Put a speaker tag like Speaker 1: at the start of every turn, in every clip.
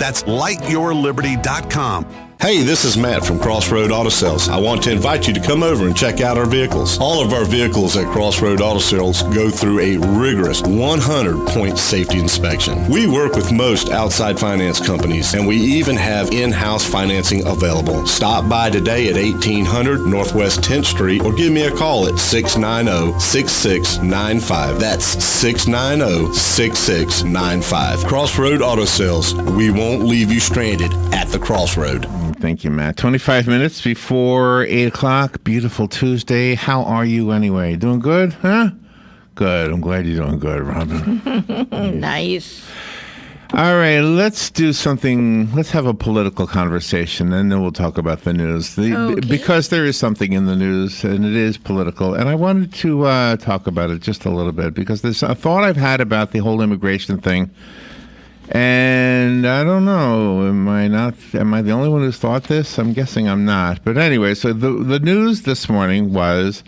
Speaker 1: That's lightyourliberty.com.
Speaker 2: Hey, this is Matt from Crossroad Auto Sales. I want to invite you to come over and check out our vehicles. All of our vehicles at Crossroad Auto Sales go through a rigorous 100-point safety inspection. We work with most outside finance companies, and we even have in-house financing available. Stop by today at 1800 Northwest 10th Street or give me a call at 690-6695. That's 690-6695. Crossroad Auto Sales. We won't leave you stranded at the crossroad.
Speaker 3: Thank you, Matt. 25 minutes before 8 o'clock. Beautiful Tuesday. How are you anyway? Doing good? Huh? Good. I'm glad you're doing good, Robin.
Speaker 4: Nice.
Speaker 3: All right, let's do something. Let's have a political conversation, and then we'll talk about the news. Because there is something in the news, and it is political. And I wanted to talk about it just a little bit, because there's a thought I've had about the whole immigration thing. And I don't know, am I the only one who's thought this? I'm guessing I'm not. But anyway, so the news this morning was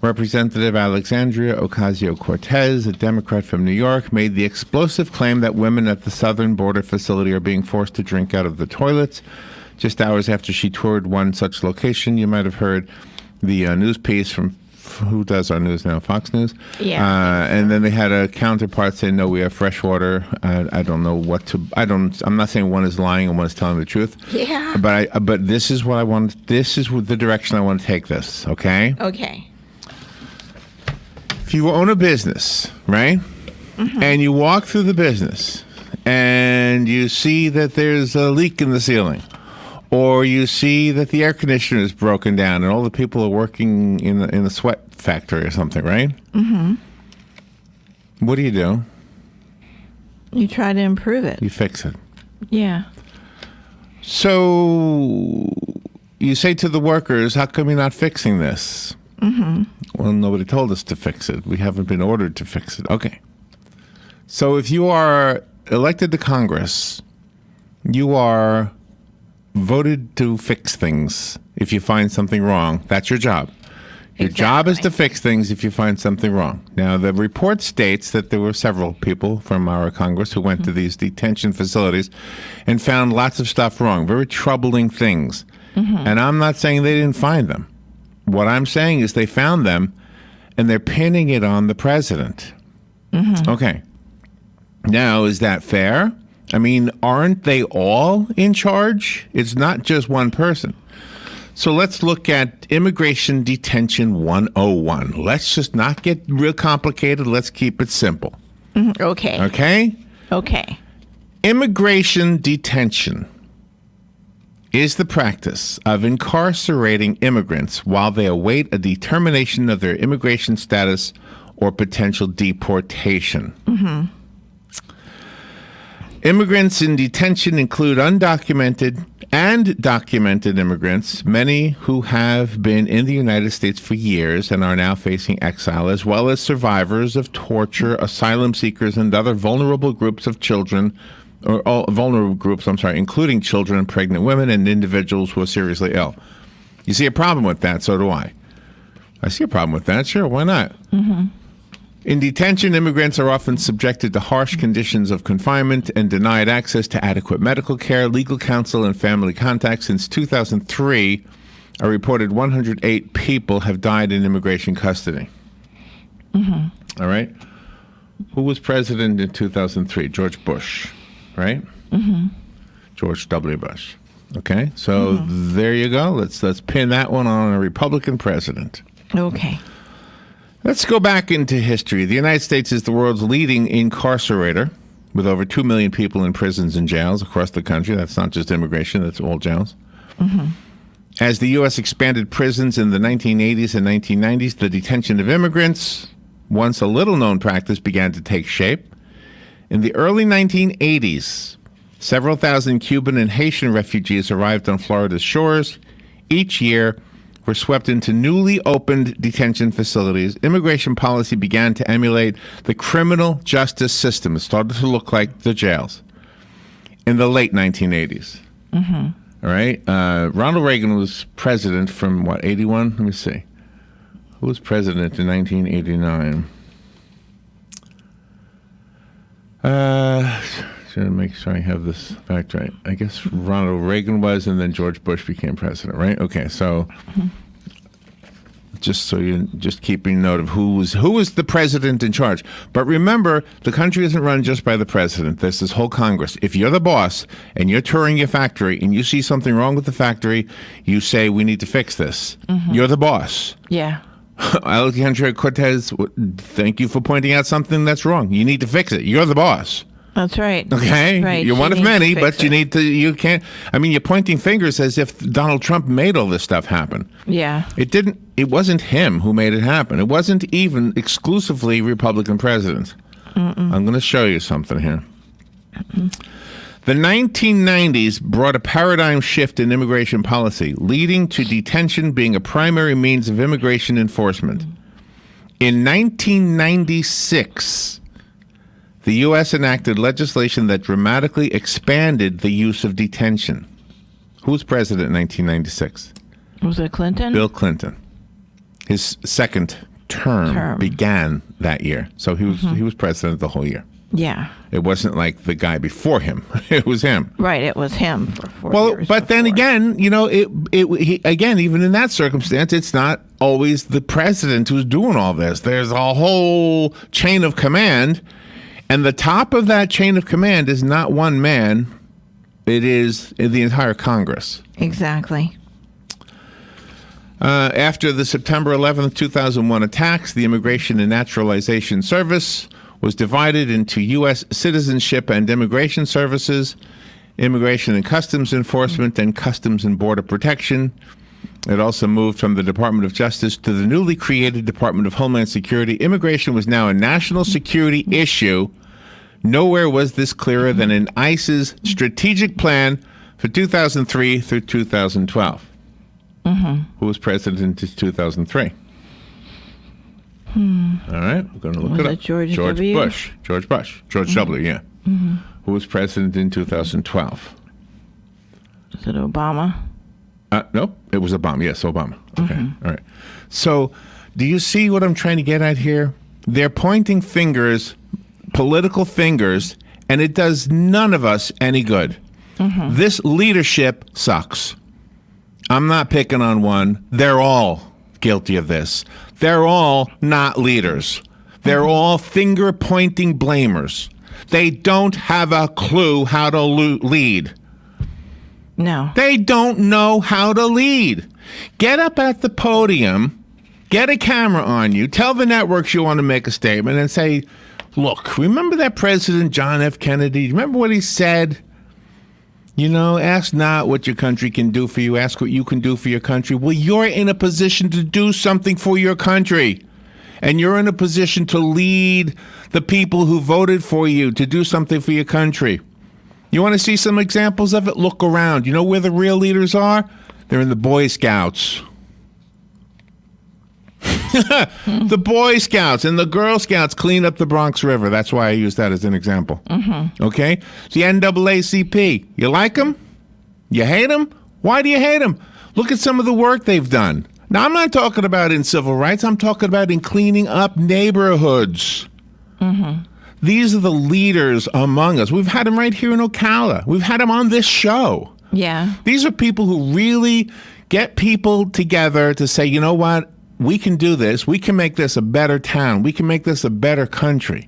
Speaker 3: Representative Alexandria Ocasio-Cortez, a Democrat from New York, made the explosive claim that women at the southern border facility are being forced to drink out of the toilets. Just hours after she toured one such location, you might have heard the news piece from who does our news now? Fox News?
Speaker 4: Yeah.
Speaker 3: And then they had a counterpart say, no, we have fresh water. I don't know what to, I'm not saying one is lying and one is telling the truth.
Speaker 4: Yeah.
Speaker 3: But this is what I want, this is the direction I want to take this, okay?
Speaker 4: Okay.
Speaker 3: If you own a business, right? Mm-hmm. And you walk through the business and you see that there's a leak in the ceiling, or you see that the air conditioner is broken down and all the people are working in the sweat factory or something, right? Mm-hmm. What do?
Speaker 4: You try to improve it.
Speaker 3: You fix it.
Speaker 4: Yeah.
Speaker 3: So you say to the workers, how come you're not fixing this? Mm-hmm. Well, nobody told us to fix it. We haven't been ordered to fix it. Okay. So if you are elected to Congress, you are voted to fix things. If you find something wrong, that's your job. Your job is to fix things if you find something wrong. Now, the report states that there were several people from our Congress who went to these detention facilities and found lots of stuff wrong, very troubling things. Mm-hmm. And I'm not saying they didn't find them. What I'm saying is they found them and they're pinning it on the president. Mm-hmm. Okay. Now, is that fair? I mean, aren't they all in charge? It's not just one person. So let's look at Immigration Detention 101. Let's just not get real complicated. Let's keep it simple.
Speaker 4: Okay.
Speaker 3: Okay?
Speaker 4: Okay.
Speaker 3: Immigration detention is the practice of incarcerating immigrants while they await a determination of their immigration status or potential deportation. Mm-hmm. Immigrants in detention include undocumented and documented immigrants, many who have been in the United States for years and are now facing exile, as well as survivors of torture, asylum seekers, and other vulnerable groups of children, including children and pregnant women and individuals who are seriously ill. You see a problem with that? So do I. I see a problem with that. Sure, why not? Mm-hmm. In detention, immigrants are often subjected to harsh conditions of confinement and denied access to adequate medical care, legal counsel, and family contact. Since 2003, a reported 108 people have died in immigration custody. Mm-hmm. All right? Who was president in 2003? George Bush, right? Mm-hmm. George W. Bush. Okay? So there you go. Let's pin that one on a Republican president.
Speaker 4: Okay.
Speaker 3: Let's go back into history. The United States is the world's leading incarcerator, with over 2 million people in prisons and jails across the country. That's not just immigration, that's all jails. Mm-hmm. As the U.S. expanded prisons in the 1980s and 1990s, the detention of immigrants, once a little-known practice, began to take shape. In the early 1980s, several thousand Cuban and Haitian refugees arrived on Florida's shores. Each year, were swept into newly opened detention facilities. Immigration policy began to emulate the criminal justice system. It started to look like the jails in the late 1980s. Mm-hmm. All right. Ronald Reagan was president from, 81? Let me see. Who was president in 1989? to make sure I have this fact right. I guess Ronald Reagan was, and then George Bush became president, right? Okay, so just so you just keeping note of who was the president in charge. But remember, the country isn't run just by the president. There's this whole Congress. If you're the boss and you're touring your factory and you see something wrong with the factory, you say, we need to fix this. You're the boss.
Speaker 4: Yeah.
Speaker 3: Alexandria Cortez, thank you for pointing out something that's wrong. You need to fix it. You're the boss.
Speaker 4: That's right.
Speaker 3: Okay?
Speaker 4: Right.
Speaker 3: You're
Speaker 4: She
Speaker 3: one of
Speaker 4: needs to
Speaker 3: many,
Speaker 4: fix
Speaker 3: but you
Speaker 4: it.
Speaker 3: need to, you can't, I mean, you're pointing fingers as if Donald Trump made all this stuff happen.
Speaker 4: Yeah.
Speaker 3: It wasn't him who made it happen. It wasn't even exclusively Republican presidents. I'm going to show you something here. The 1990s brought a paradigm shift in immigration policy, leading to detention being a primary means of immigration enforcement. In 1996, the U.S. enacted legislation that dramatically expanded the use of detention. Who was president in 1996?
Speaker 4: Was it Clinton?
Speaker 3: Bill Clinton. His second term began that year. So he was president the whole year.
Speaker 4: Yeah.
Speaker 3: It wasn't like the guy before him. It was him.
Speaker 4: Right. It was him for 4
Speaker 3: Well,
Speaker 4: years.
Speaker 3: but then again, you know, again, even in that circumstance, it's not always the president who's doing all this. There's a whole chain of command, and the top of that chain of command is not one man. It is the entire Congress.
Speaker 4: Exactly.
Speaker 3: After the September 11th, 2001 attacks, the Immigration and Naturalization Service was divided into U.S. Citizenship and Immigration Services, Immigration and Customs Enforcement, and Customs and Border Protection. It also moved from the Department of Justice to the newly created Department of Homeland Security. Immigration was now a national security issue. Nowhere was this clearer than in ICE's strategic plan for 2003 through 2012. Who was president in 2003? All right, we're going to look
Speaker 4: Was
Speaker 3: it
Speaker 4: it
Speaker 3: up.
Speaker 4: George W?
Speaker 3: Bush. George W, yeah. Who was president in 2012?
Speaker 4: Was it Obama?
Speaker 3: Nope, it was Obama. Yes, Obama. Okay, all right. So, do you see what I'm trying to get at here? They're pointing fingers, political fingers, and it does none of us any good. This leadership sucks. I'm not picking on one. They're all guilty of this. They're all not leaders. They're all finger-pointing blamers. They don't have a clue how to lead.
Speaker 4: No.
Speaker 3: They don't know how to lead. Get up at the podium, get a camera on you, tell the networks you want to make a statement, and say, look, remember that President John F. Kennedy? Remember what he said? You know, ask not what your country can do for you. Ask what you can do for your country. Well, you're in a position to do something for your country. And you're in a position to lead the people who voted for you to do something for your country. You want to see some examples of it? Look around. You know where the real leaders are? They're in the Boy Scouts. The Boy Scouts and the Girl Scouts clean up the Bronx River. That's why I use that as an example. Okay? The NAACP. You like them? You hate them? Why do you hate them? Look at some of the work they've done. Now, I'm not talking about in civil rights. I'm talking about in cleaning up neighborhoods. These are the leaders among us. We've had them right here in Ocala. We've had them on this show.
Speaker 4: Yeah.
Speaker 3: These are people who really get people together to say, you know what? We can do this. We can make this a better town. We can make this a better country.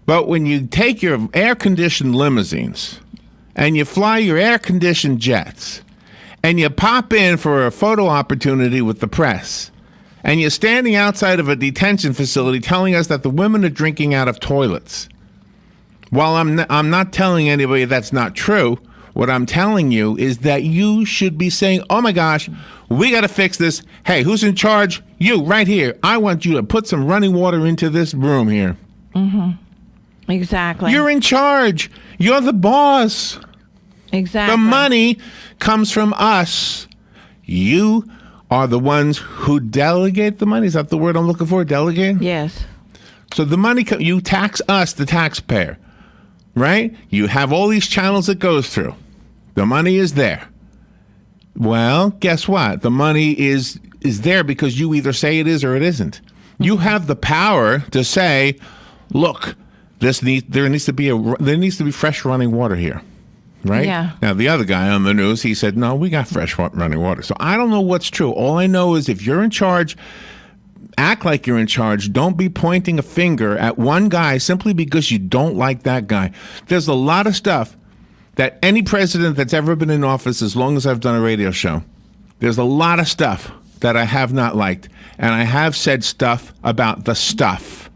Speaker 3: But when you take your air-conditioned limousines and you fly your air-conditioned jets and you pop in for a photo opportunity with the press and you're standing outside of a detention facility telling us that the women are drinking out of toilets, while I'm not telling anybody that's not true, what I'm telling you is that you should be saying, oh my gosh, we got to fix this. Hey, who's in charge? You, right here. I want you to put some running water into this room here.
Speaker 4: Exactly.
Speaker 3: You're in charge. You're the boss.
Speaker 4: Exactly.
Speaker 3: The money comes from us. You are the ones who delegate the money. Is that the word I'm looking for? Delegate?
Speaker 4: Yes.
Speaker 3: So the money, you tax us, the taxpayer, right? You have all these channels it goes through. The money is there. Well, guess what? The money is there because you either say it is or it isn't. You have the power to say, look, There needs to be fresh running water here. Right?
Speaker 4: Yeah.
Speaker 3: Now, the other guy on the news, he said, no, we got fresh running water. So I don't know what's true. All I know is if you're in charge, act like you're in charge. Don't be pointing a finger at one guy simply because you don't like that guy. There's a lot of stuff that any president that's ever been in office, as long as I've done a radio show, there's a lot of stuff that I have not liked. And I have said stuff about the stuff.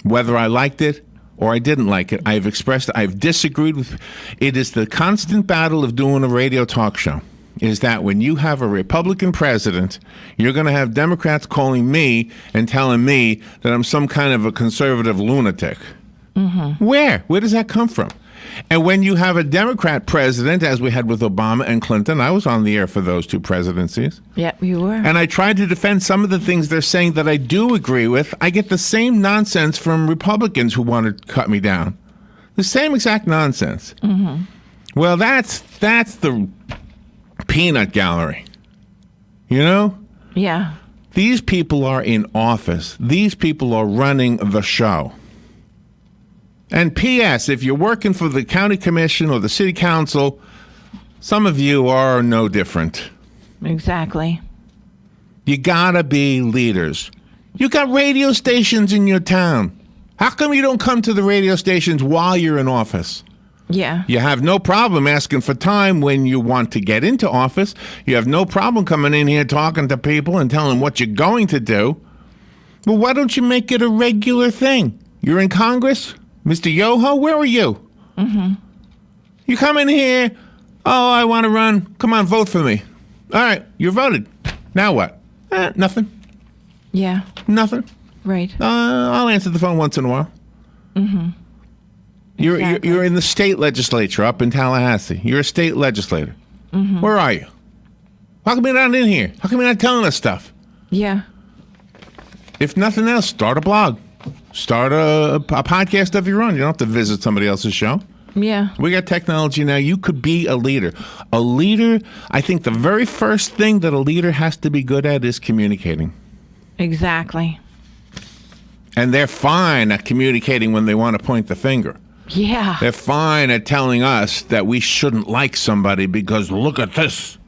Speaker 3: Whether I liked it or I didn't like it, I've expressed, I've disagreed with. It is the constant battle of doing a radio talk show, is that when you have a Republican president, you're going to have Democrats calling me and telling me that I'm some kind of a conservative lunatic. Mm-hmm. Where does that come from? And when you have a Democrat president, as we had with Obama and Clinton, I was on the air for those two presidencies.
Speaker 4: Yep, you were.
Speaker 3: And I tried to defend some of the things they're saying that I do agree with. I get the same nonsense from Republicans who want to cut me down. The same exact nonsense. Mm-hmm. Well, that's the peanut gallery. You know?
Speaker 4: Yeah.
Speaker 3: These people are in office. These people are running the show. And P.S., if you're working for the county commission or the city council, some of you are no different.
Speaker 4: Exactly.
Speaker 3: You gotta be leaders. You got radio stations in your town. How come you don't come to the radio stations while you're in office?
Speaker 4: Yeah.
Speaker 3: You have no problem asking for time when you want to get into office. You have no problem coming in here talking to people and telling them what you're going to do. Well, why don't you make it a regular thing? You're in Congress? Mr. Yoho, where are you? Mm-hmm. You come in here, oh, I want to run. Come on, vote for me. All right, you're voted. Now what? Nothing.
Speaker 4: Yeah.
Speaker 3: Nothing.
Speaker 4: Right.
Speaker 3: I'll answer the phone once in a while. Mm-hmm. You're in the state legislature up in Tallahassee. You're a state legislator. Mm-hmm. Where are you? How come you're not in here? How come you're not telling us stuff?
Speaker 4: Yeah.
Speaker 3: If nothing else, start a blog. Start a podcast of your own. You don't have to visit somebody else's show.
Speaker 4: Yeah.
Speaker 3: We got technology now. You could be a leader. A leader, I think the very first thing that a leader has to be good at is communicating.
Speaker 4: Exactly.
Speaker 3: And they're fine at communicating when they want to point the finger.
Speaker 4: Yeah.
Speaker 3: They're fine at telling us that we shouldn't like somebody because look at this.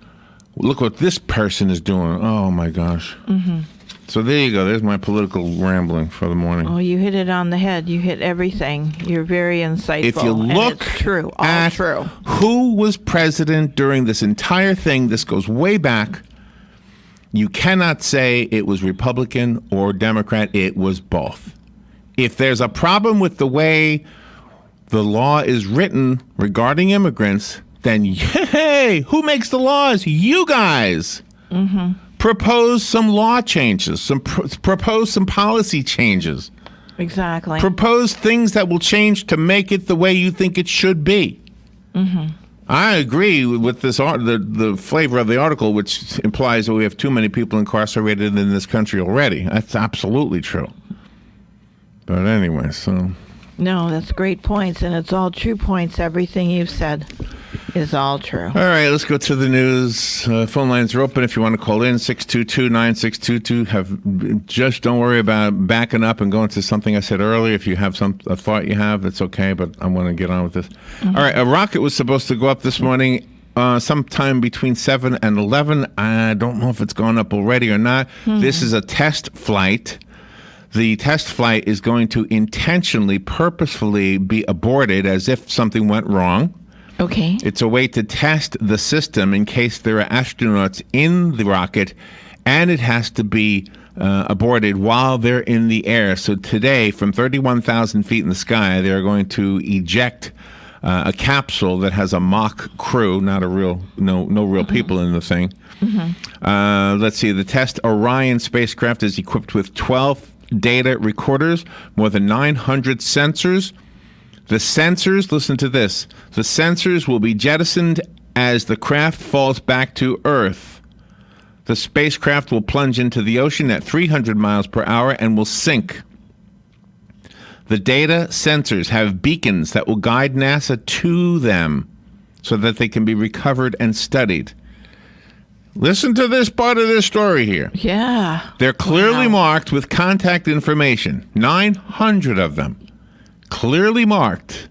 Speaker 3: Look what this person is doing. Oh, my gosh. Mm-hmm. So there you go. There's my political rambling for the morning.
Speaker 4: Oh, you hit it on the head. You hit everything. You're very insightful.
Speaker 3: If you look
Speaker 4: and it's true, all
Speaker 3: at
Speaker 4: true.
Speaker 3: Who was president during this entire thing, this goes way back, you cannot say it was Republican or Democrat. It was both. If there's a problem with the way the law is written regarding immigrants, then hey, who makes the laws? You guys. Mm-hmm. Propose some law changes, propose some policy changes.
Speaker 4: Exactly.
Speaker 3: Propose things that will change to make it the way you think it should be. Mm-hmm. I agree with this the flavor of the article, which implies that we have too many people incarcerated in this country already. That's absolutely true. But anyway, so...
Speaker 4: No, that's great points, and it's all true points. Everything you've said is all true.
Speaker 3: All right, let's go to the news. Phone lines are open if you want to call in, 622-9622. Just don't worry about backing up and going to something I said earlier. If you have a thought you have, that's okay, but I want to get on with this. Mm-hmm. All right, a rocket was supposed to go up this morning sometime between 7 and 11. I don't know if it's gone up already or not. Mm-hmm. This is a test flight. The test flight is going to intentionally, purposefully be aborted as if something went wrong.
Speaker 4: Okay.
Speaker 3: It's a way to test the system in case there are astronauts in the rocket, and it has to be aborted while they're in the air. So today, from 31,000 feet in the sky, they're going to eject a capsule that has a mock crew, not a real, no real people in the thing. Mm-hmm. Let's see. The test Orion spacecraft is equipped with 12 data recorders, more than 900 sensors. The sensors, listen to this, the sensors will be jettisoned as the craft falls back to Earth. The spacecraft will plunge into the ocean at 300 miles per hour and will sink. The data sensors have beacons that will guide NASA to them so that they can be recovered and studied. Listen to this part of this story here.
Speaker 4: Yeah.
Speaker 3: They're clearly marked with contact information, 900 of them. clearly marked.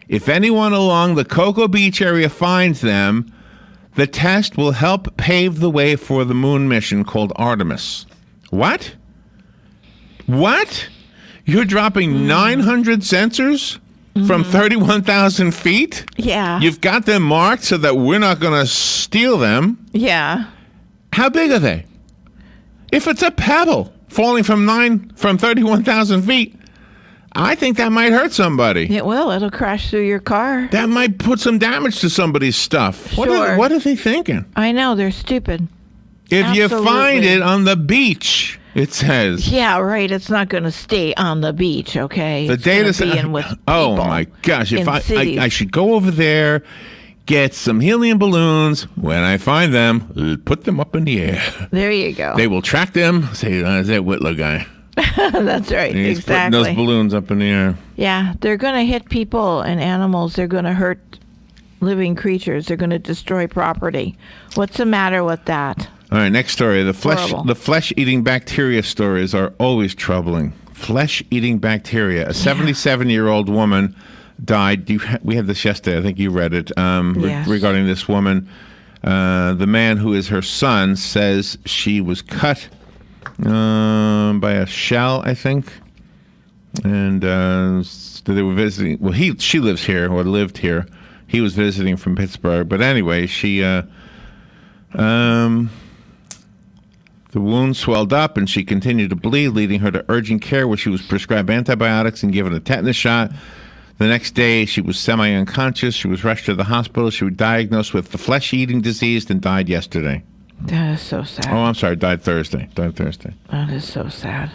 Speaker 3: If anyone along the Cocoa Beach area finds them, the test will help pave the way for the moon mission called Artemis. What? What? You're dropping 900 sensors from 31,000 feet?
Speaker 4: Yeah.
Speaker 3: You've got them marked so that we're not going to steal them.
Speaker 4: Yeah.
Speaker 3: How big are they? If it's a pebble falling from 31,000 feet, I think that might hurt somebody.
Speaker 4: It will. It'll crash through your car.
Speaker 3: That might put some damage to somebody's stuff.
Speaker 4: Sure.
Speaker 3: What are they thinking?
Speaker 4: I know. They're stupid.
Speaker 3: If you
Speaker 4: Absolutely.
Speaker 3: find it on the beach, it says.
Speaker 4: Yeah, right. It's not going to stay on the beach, okay?
Speaker 3: The
Speaker 4: It's
Speaker 3: data
Speaker 4: gonna be in with
Speaker 3: oh
Speaker 4: people
Speaker 3: my gosh! If
Speaker 4: in cities.
Speaker 3: I should go over there, get some helium balloons. When I find them, put them up in the air.
Speaker 4: There you go.
Speaker 3: They will track them. Say, "Is that Whitler guy?"
Speaker 4: That's right.
Speaker 3: He's putting
Speaker 4: Exactly.
Speaker 3: those balloons up in the air.
Speaker 4: Yeah, they're going to hit people and animals. They're going to hurt living creatures. They're going to destroy property. What's the matter with that?
Speaker 3: All right, next story. The
Speaker 4: Horrible.
Speaker 3: flesh-eating bacteria stories are always troubling. Flesh-eating bacteria. A 77-year-old woman died. We had this yesterday. I think you read it.
Speaker 4: Yes.
Speaker 3: Regarding this woman, the man who is her son says she was cut by a shell, I think, and they were visiting. Well, she lives here or lived here. He was visiting from Pittsburgh, but anyway, she. The wound swelled up and she continued to bleed, leading her to urgent care where she was prescribed antibiotics and given a tetanus shot. The next day, she was semi-unconscious. She was rushed to the hospital. She was diagnosed with the flesh-eating disease and died yesterday.
Speaker 4: That is so sad.
Speaker 3: Oh, I'm sorry, died Thursday.
Speaker 4: That is so sad.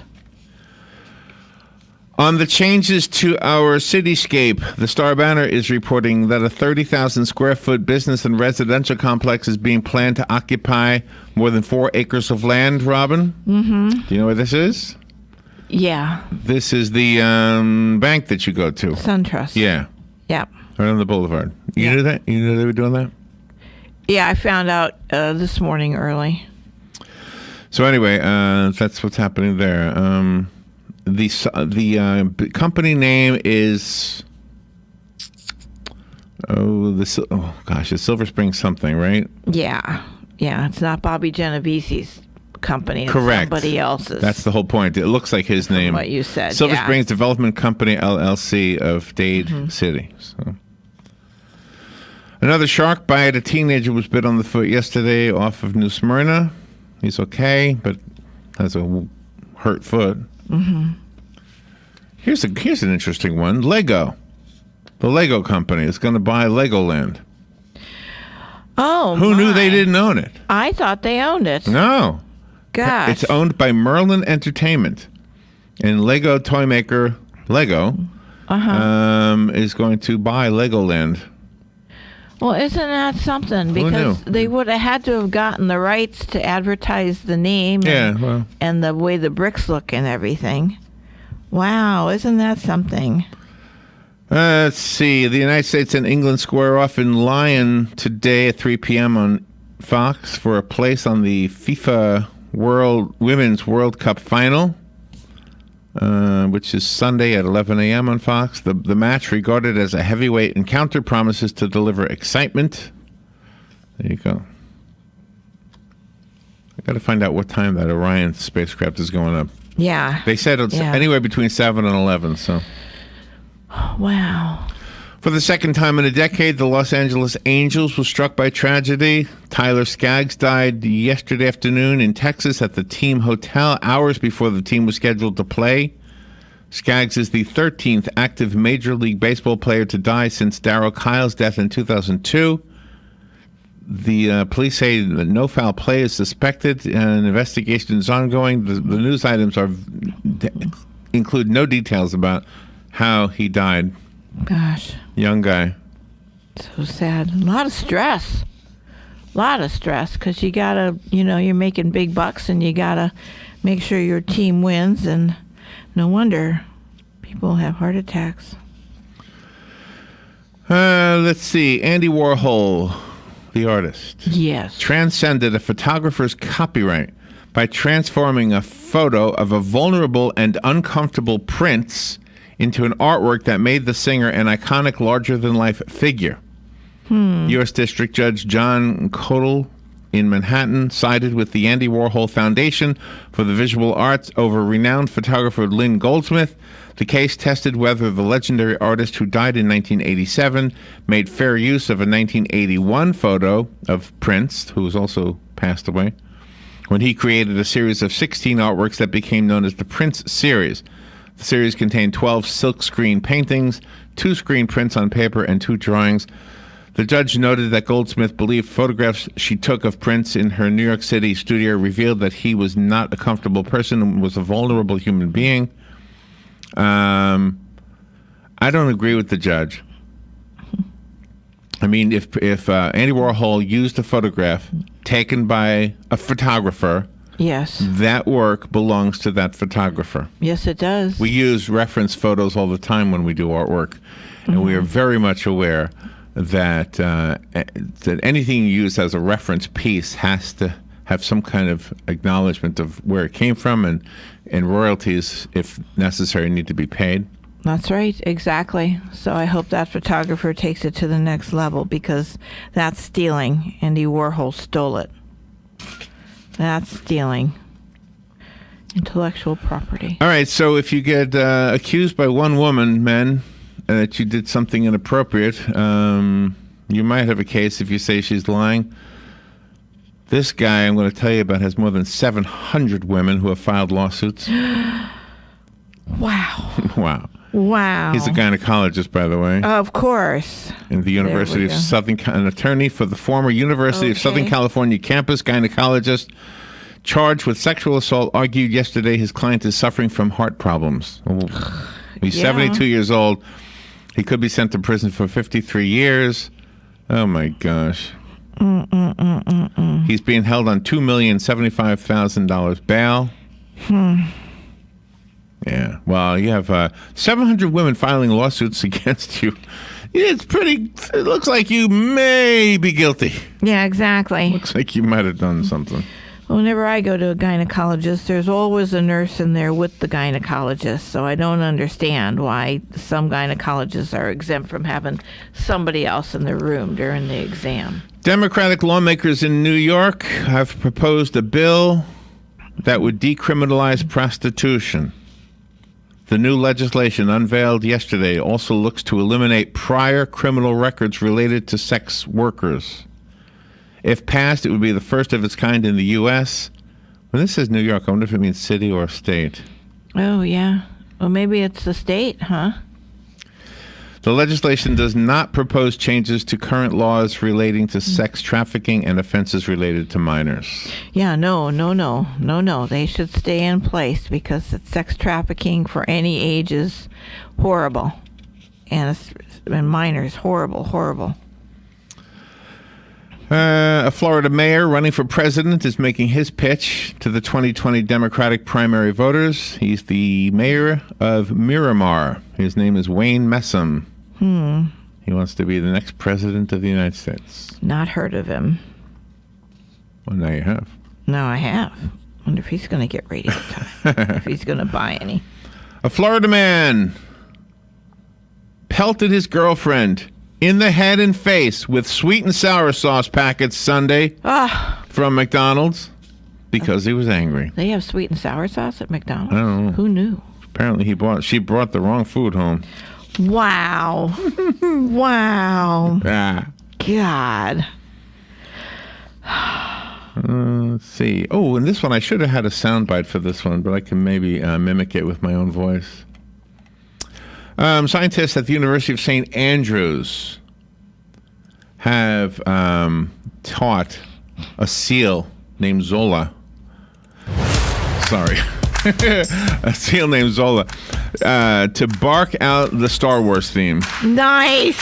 Speaker 3: On the changes to our cityscape, the Star Banner is reporting that a 30,000 square foot business and residential complex is being planned to occupy more than 4 acres of land, Robin. Mm-hmm. Do you know where this is?
Speaker 4: Yeah.
Speaker 3: This is the bank that you go to.
Speaker 4: SunTrust.
Speaker 3: Yeah,
Speaker 4: Yeah.
Speaker 3: right on the boulevard. You
Speaker 4: Yeah.
Speaker 3: knew that? You knew they were doing that?
Speaker 4: Yeah, I found out this morning early.
Speaker 3: So anyway, that's what's happening there. The company name is it's Silver Spring something, right?
Speaker 4: Yeah. Yeah, it's not Bobby Genovese's company. It's
Speaker 3: Correct.
Speaker 4: somebody else's.
Speaker 3: That's the whole point. It looks like his name.
Speaker 4: what you said,
Speaker 3: Silver
Speaker 4: yeah.
Speaker 3: Springs Development Company LLC of Dade City. So. Another shark bite. A teenager was bit on the foot yesterday off of New Smyrna. He's okay, but has a hurt foot. Mm-hmm. Here's an interesting one. Lego. The Lego company is going to buy Legoland.
Speaker 4: Oh,
Speaker 3: Who knew
Speaker 4: my.
Speaker 3: they didn't own it?
Speaker 4: I thought they owned it.
Speaker 3: No.
Speaker 4: Gosh.
Speaker 3: It's owned by Merlin Entertainment. And Lego toy maker Lego is going to buy Legoland.
Speaker 4: Well, isn't that something?
Speaker 3: Who
Speaker 4: Because
Speaker 3: knew?
Speaker 4: they would have had to have gotten the rights to advertise the name and the way the bricks look and everything. Wow, isn't that something?
Speaker 3: Let's see. The United States and England square off in Lyon today at 3 p.m. on Fox for a place on the FIFA Women's World Cup final, which is Sunday at 11 a.m. on Fox. The match, regarded as a heavyweight encounter, promises to deliver excitement. There you go. I got to find out what time that Orion spacecraft is going up.
Speaker 4: Yeah.
Speaker 3: They said it's anywhere between 7 and 11, so...
Speaker 4: Wow.
Speaker 3: For the second time in a decade, the Los Angeles Angels was struck by tragedy. Tyler Skaggs died yesterday afternoon in Texas at the team hotel, hours before the team was scheduled to play. Skaggs is the 13th active Major League Baseball player to die since Darryl Kyle's death in 2002. The police say that no foul play is suspected and an investigation is ongoing. The news items include no details about how he died.
Speaker 4: Gosh.
Speaker 3: Young guy.
Speaker 4: So sad. A lot of stress. Because you got to, you're making big bucks and you got to make sure your team wins. And no wonder people have heart attacks.
Speaker 3: Let's see. Andy Warhol, the artist,
Speaker 4: Yes.
Speaker 3: transcended a photographer's copyright by transforming a photo of a vulnerable and uncomfortable prince into an artwork that made the singer an iconic larger-than-life figure. U.S. District Judge John Codall in Manhattan sided with the Andy Warhol Foundation for the Visual Arts over renowned photographer Lynn Goldsmith. The case tested whether the legendary artist who died in 1987 made fair use of a 1981 photo of Prince, who was also passed away, when he created a series of 16 artworks that became known as the Prince series. The series contained 12 silkscreen paintings, 2 screen prints on paper, and 2 drawings. The judge noted that Goldsmith believed photographs she took of Prince in her New York City studio revealed that he was not a comfortable person and was a vulnerable human being. I don't agree with the judge. I mean, if Andy Warhol used a photograph taken by a photographer,
Speaker 4: Yes.
Speaker 3: that work belongs to that photographer.
Speaker 4: Yes, it does.
Speaker 3: We use reference photos all the time when we do artwork, and we are very much aware that that anything you use as a reference piece has to have some kind of acknowledgement of where it came from, and royalties, if necessary, need to be paid.
Speaker 4: That's right, exactly. So I hope that photographer takes it to the next level, because that's stealing. Andy Warhol stole it. That's stealing intellectual property.
Speaker 3: All right, so if you get accused by one woman, men, that you did something inappropriate, you might have a case if you say she's lying. This guy I'm going to tell you about has more than 700 women who have filed lawsuits.
Speaker 4: Wow.
Speaker 3: Wow.
Speaker 4: Wow.
Speaker 3: He's a gynecologist, by the way.
Speaker 4: Of course.
Speaker 3: In the University of Southern, an attorney for the former University of Southern California campus, gynecologist charged with sexual assault, argued yesterday his client is suffering from heart problems. He's 72 years old. He could be sent to prison for 53 years. Oh my gosh. He's being held on $2,075,000 bail. Yeah. Well, you have 700 women filing lawsuits against you. It looks like you may be guilty.
Speaker 4: Yeah, exactly.
Speaker 3: Looks like you might have done something.
Speaker 4: Whenever I go to a gynecologist, there's always a nurse in there with the gynecologist, so I don't understand why some gynecologists are exempt from having somebody else in their room during the exam.
Speaker 3: Democratic lawmakers in New York have proposed a bill that would decriminalize prostitution. The new legislation unveiled yesterday also looks to eliminate prior criminal records related to sex workers. If passed, it would be the first of its kind in the U.S. When this says New York, I wonder if it means city or state.
Speaker 4: Oh, yeah. Well, maybe it's the state, huh?
Speaker 3: The legislation does not propose changes to current laws relating to sex trafficking and offenses related to minors.
Speaker 4: Yeah, no. They should stay in place, because sex trafficking for any age is horrible. And minors, horrible.
Speaker 3: A Florida mayor running for president is making his pitch to the 2020 Democratic primary voters. He's the mayor of Miramar. His name is Wayne Messam. He wants to be the next president of the United States.
Speaker 4: Not heard of him.
Speaker 3: Well, now you have.
Speaker 4: No, I have. Wonder if he's going to get radio time. If he's going to buy any.
Speaker 3: A Florida man pelted his girlfriend in the head and face with sweet and sour sauce packets Sunday from McDonald's because he was angry.
Speaker 4: They have sweet and sour sauce at McDonald's?
Speaker 3: I don't know.
Speaker 4: Who knew?
Speaker 3: Apparently she brought the wrong food home.
Speaker 4: Wow. Wow. God.
Speaker 3: Let's see. Oh, and this one, I should have had a soundbite for this one, but I can maybe mimic it with my own voice. Scientists at the University of St. Andrews have taught a seal named Zola. Sorry. A seal named Zola to bark out the Star Wars theme.
Speaker 4: Nice.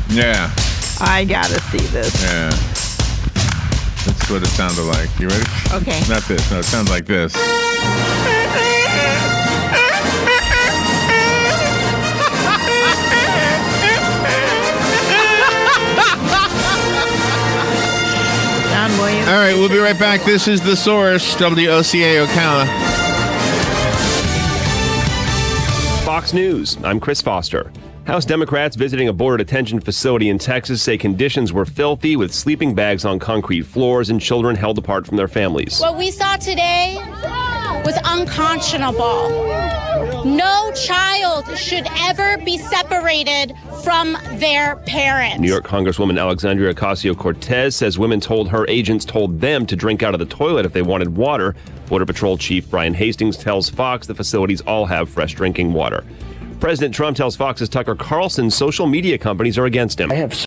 Speaker 3: Yeah.
Speaker 4: I gotta see this.
Speaker 3: Yeah. That's what it sounded like. You ready?
Speaker 4: Okay.
Speaker 3: Not this. No, it sounds like this. All right, we'll be right back. This is The Source, WOCA Ocala.
Speaker 5: Fox News, I'm Chris Foster. House Democrats visiting a border detention facility in Texas say conditions were filthy with sleeping bags on concrete floors and children held apart from their families.
Speaker 6: What we saw today was unconscionable. No child should ever be separated from their parents.
Speaker 5: New York Congresswoman Alexandria Ocasio-Cortez says women told her agents told them to drink out of the toilet if they wanted water. Border Patrol Chief Brian Hastings tells Fox the facilities all have fresh drinking water. President Trump tells Fox's Tucker Carlson social media companies are against him.
Speaker 7: I have